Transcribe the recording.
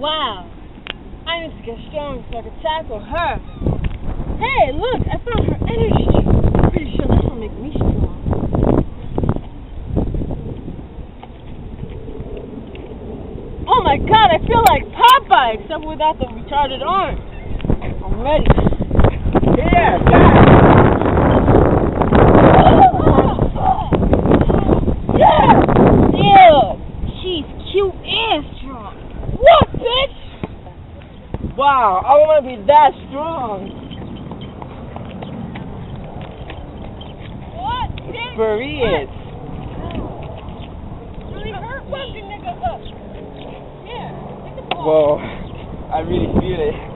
Wow. I need to get strong so I can tackle her. Hey, look, I found her energy drink. I'm pretty sure that's gonna make me strong. Oh my god, I feel like Popeye, except without the retarded arm. I'm ready. Yeah, yeah! She's cute and strong. What, bitch? wow, I want to be that strong. What, bitch? For real. Really hurt fucking nigga up. Yeah, take the ball. Whoa, I really feel it.